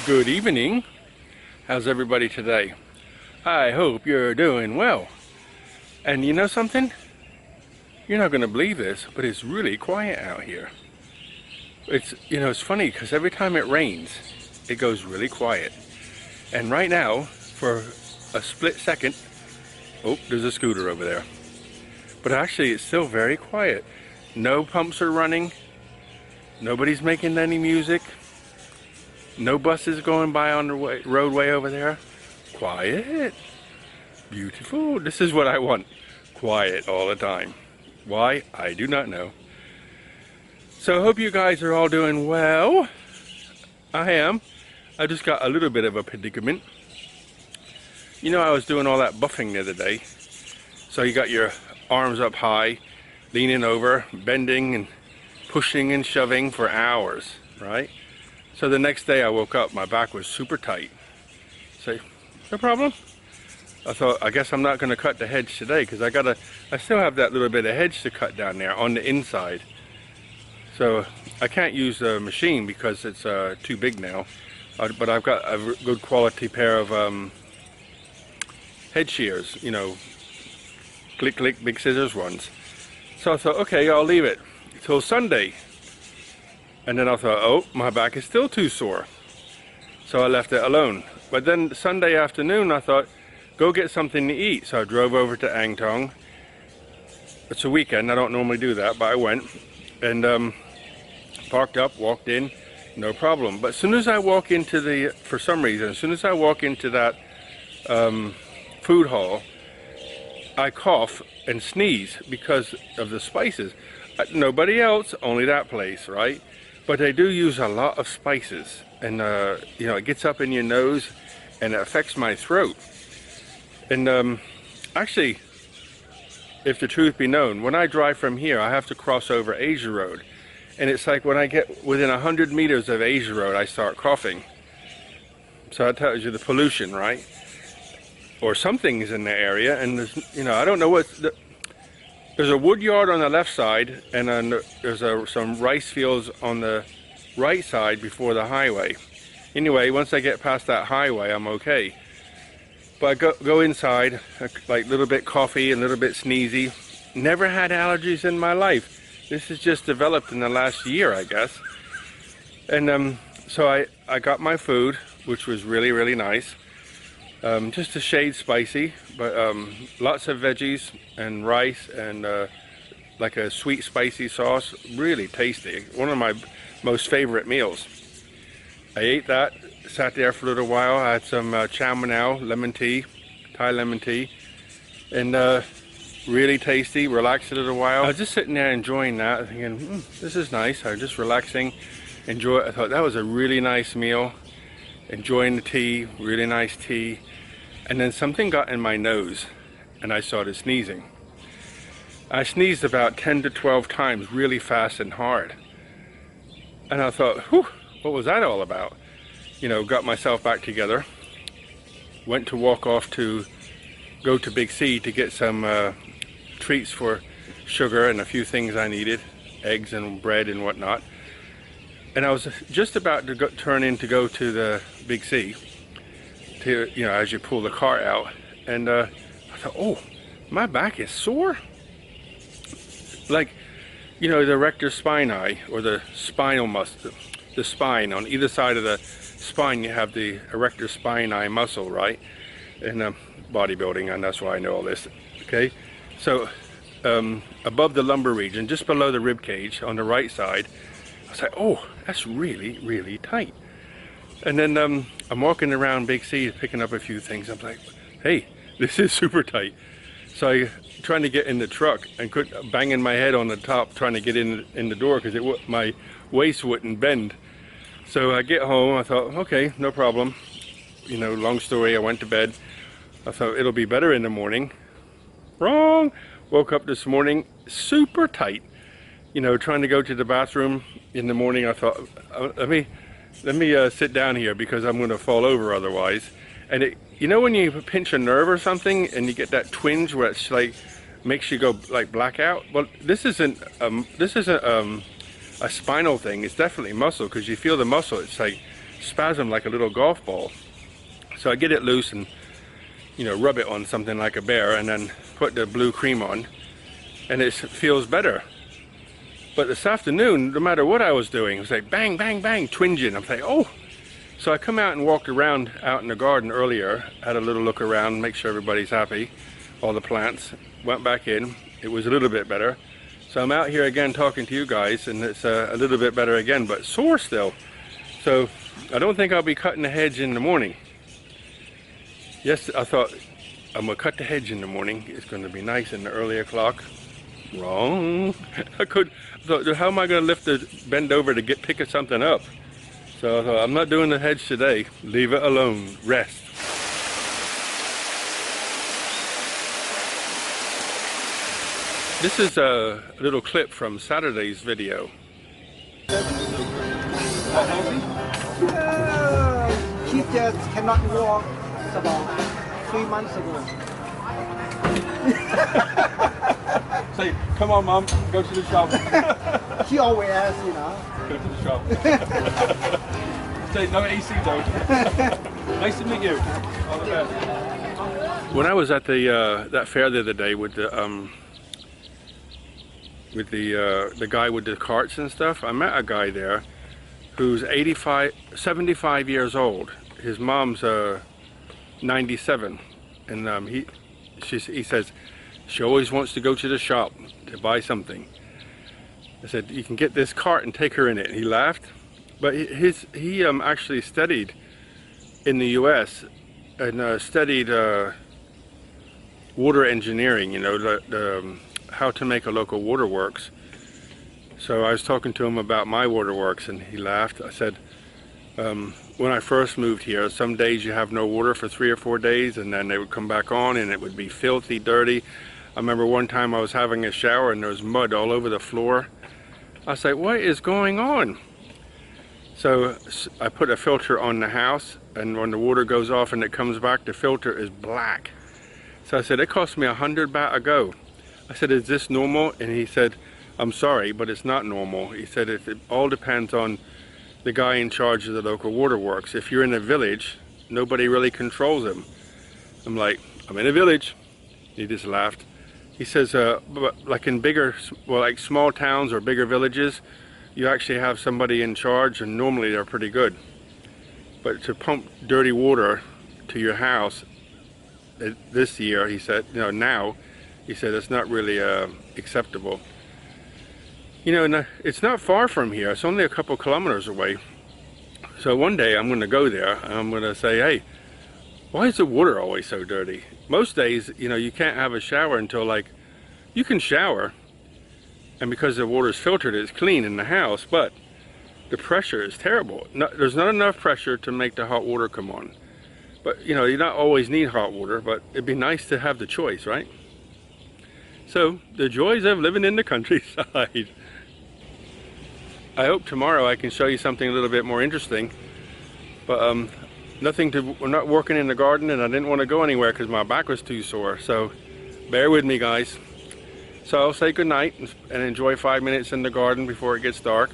Good evening. How's everybody today? I hope you're doing well. And you know something? You're not going to believe this, but it's really quiet out here. It's funny because every time it rains, it goes really quiet. And right now, for a split second, oh, there's a scooter over there. But actually, it's still very quiet. No pumps are running. Nobody's making any music. No buses going by on the roadway over there. Quiet. Beautiful. This is what I want. Quiet all the time. Why? I do not know. So I hope you guys are all doing well. I am. I just got a little bit of a predicament. You know, I was doing all that buffing the other day. So you got your arms up high, leaning over, bending and pushing and shoving for hours, right? So the next day I woke up, my back was super tight. Say, no problem. I thought, I guess I'm not going to cut the hedge today because I still have that little bit of hedge to cut down there on the inside. So I can't use the machine because it's too big now. But I've got a good quality pair of hedge shears, you know, click click big scissors ones. So I thought, okay, I'll leave it till Sunday. And then I thought, oh, my back is still too sore. So I left it alone. But then Sunday afternoon I thought, go get something to eat. So I drove over to Ang Thong. It's a weekend, I don't normally do that, but I went. And parked up, walked in, no problem. But as soon as I walk into for some reason, as soon as I walk into that food hall, I cough and sneeze because of the spices. Nobody else, only that place, right? But they do use a lot of spices, and you know, it gets up in your nose and it affects my throat. And actually, if the truth be known, when I drive from here, I have to cross over Asia Road. And it's like when I get within 100 meters of Asia Road, I start coughing. So that tells you the pollution, right? Or something's in the area, and there's, you know, I don't know what. There's a wood yard on the left side, and then there's some rice fields on the right side before the highway. Anyway, once I get past that highway, I'm okay. But I go inside, like a little bit coughy, a little bit sneezy. Never had allergies in my life. This has just developed in the last year, I guess. And so I got my food, which was really, really nice. Just a shade spicy, but lots of veggies and rice and like a sweet spicy sauce. Really tasty. One of my most favorite meals. I ate that, sat there for a little while. I had some chow manao lemon tea, Thai lemon tea, and really tasty. Relaxed a little while. I was just sitting there enjoying that, thinking, this is nice. I was just relaxing, enjoy it. I thought that was a really nice meal. Enjoying the tea, really nice tea. And then something got in my nose and I started sneezing. I sneezed about 10 to 12 times really fast and hard. And I thought, whew, what was that all about? You know, got myself back together. Went to walk off to go to Big C to get some treats for sugar and a few things I needed, eggs and bread and whatnot. And I was just about to turn in to go to the Big C, to, you know, as you pull the car out, and I thought, oh, my back is sore. Like, you know, the erector spinae, or the spinal muscle, the spine, on either side of the spine you have the erector spinae muscle, right? In bodybuilding, and that's why I know all this, okay? So, above the lumbar region, just below the rib cage on the right side, I was like, oh, that's really, really tight. And then I'm walking around Big C picking up a few things. I'm like, hey, this is super tight. So I trying to get in the truck and banging my head on the top trying to get in the door because my waist wouldn't bend. So I get home, I thought, okay, no problem. You know, long story, I went to bed. I thought it'll be better in the morning. Wrong! Woke up this morning super tight. You know, trying to go to the bathroom in the morning. I thought, let me sit down here because I'm going to fall over otherwise. And you know when you pinch a nerve or something and you get that twinge where it's like makes you go like blackout? Well, this isn't a spinal thing. It's definitely muscle because you feel the muscle. It's like spasm like a little golf ball. So I get it loose and, you know, rub it on something like a bear and then put the blue cream on, and it feels better. But this afternoon, no matter what I was doing, it was like bang, bang, bang, twinging. I'm like, oh. So I come out and walked around out in the garden earlier, had a little look around, make sure everybody's happy, all the plants. Went back in, it was a little bit better. So I'm out here again talking to you guys, and it's a little bit better again, but sore still. So I don't think I'll be cutting the hedge in the morning. Yes, I thought I'm gonna cut the hedge in the morning. It's gonna be nice in the early o'clock. Wrong. I thought, how am I gonna bend over to pick something up? So I thought, I'm not doing the hedge today. Leave it alone. Rest. This is a little clip from Saturday's video. He just cannot walk about 3 months ago. Say, come on, Mom, go to the shop. He always asks, you know. Go to the shop. Say, no AC though. Nice to meet you. All the best. When I was at the that fair the other day with the guy with the carts and stuff, I met a guy there who's 75 years old. His mom's 97, and he says she always wants to go to the shop to buy something. I said, you can get this cart and take her in it. And he laughed, but he actually studied in the U.S. and studied water engineering. You know, how to make a local waterworks. So I was talking to him about my waterworks, and he laughed. I said, when I first moved here, some days you have no water for 3 or 4 days, and then they would come back on and it would be filthy, dirty. I remember one time I was having a shower and there was mud all over the floor. I was like, what is going on? So I put a filter on the house, and when the water goes off and it comes back, the filter is black. So I said, it cost me 100 baht a go. I said, is this normal? And he said, I'm sorry, but it's not normal. He said, it all depends on the guy in charge of the local waterworks. If you're in a village, nobody really controls them. I'm like, I'm in a village. He just laughed. He says, but like in bigger, well, like small towns or bigger villages, you actually have somebody in charge, and normally they're pretty good. But to pump dirty water to your house this year, he said, you know, now, he said it's not really acceptable. You know, it's not far from here. It's only a couple kilometers away. So one day I'm going to go there and I'm going to say, hey, why is the water always so dirty? Most days, you know, you can't have a shower until, like, you can shower, and because the water is filtered, it's clean in the house, but the pressure is terrible. There's not enough pressure to make the hot water come on. But, you know, you don't always need hot water, but it'd be nice to have the choice, right? So, the joys of living in the countryside. I hope tomorrow I can show you something a little bit more interesting. But we're not working in the garden, and I didn't want to go anywhere because my back was too sore. So bear with me, guys. So I'll say good night and enjoy 5 minutes in the garden before it gets dark.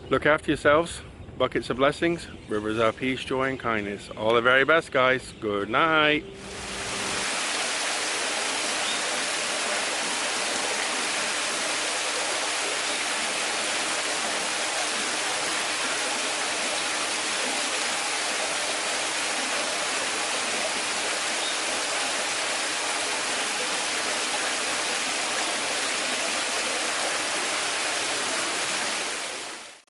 Look after yourselves. Buckets of blessings, rivers of peace, joy, and kindness. All the very best, guys. Good night.